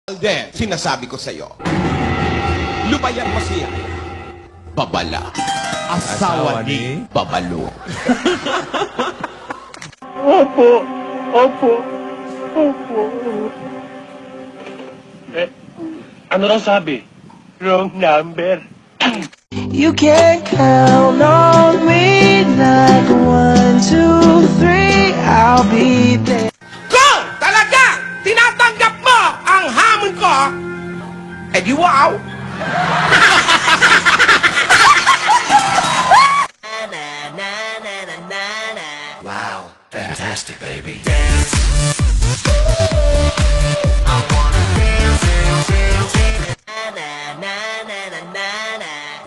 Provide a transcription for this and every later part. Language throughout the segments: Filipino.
Alden, sinasabi ko sa'yo, lubayan mo siya. Babala. Asawa ni? Babalo. Opo. Ano raw sabi? Wrong number. You can count on me like 1, 2, 3, I'll be there. Kung talagang tinatanggap mo ang hamon ko, edi wow! Wow, fantastic, baby.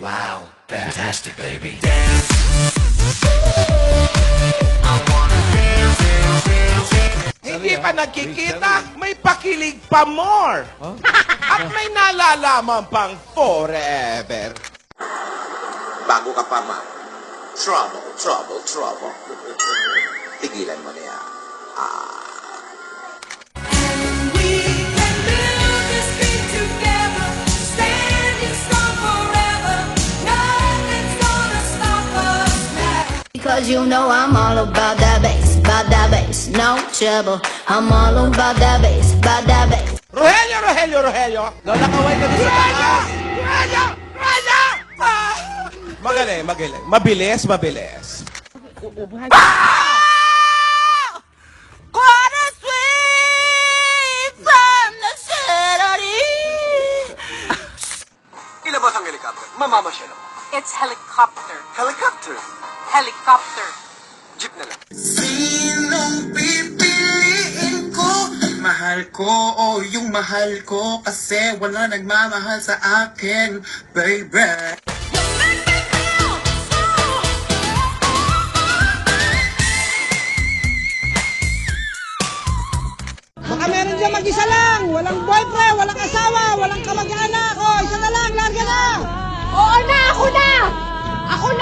Wow, fantastic, baby. Hindi pa nagkikita, may pakilig pa more. At may nalalaman pang forever. Bago ka pa ma, trouble. Tigilan mo na yan. Because you know I'm all about that bass, no trouble. I'm all about that bass, Rogelio! Lola, kaway ka din sa taas! Rogelio! Magaling. Mabilis. What a sweet from the city. Ilabas ang helicopter. Mamamasyal ako. It's helicopter. Helicopter. Helicopter. Jeep na lang. Sinong pipiliin ko? Mahal ko o yung mahal ko kasi wala nagmamahal sa akin, baby. Baka meron dyan mag-isa lang, walang boyfriend, walang asawa, walang kamag-anak. O, isa na lang, larga na! Oo na! Ako na!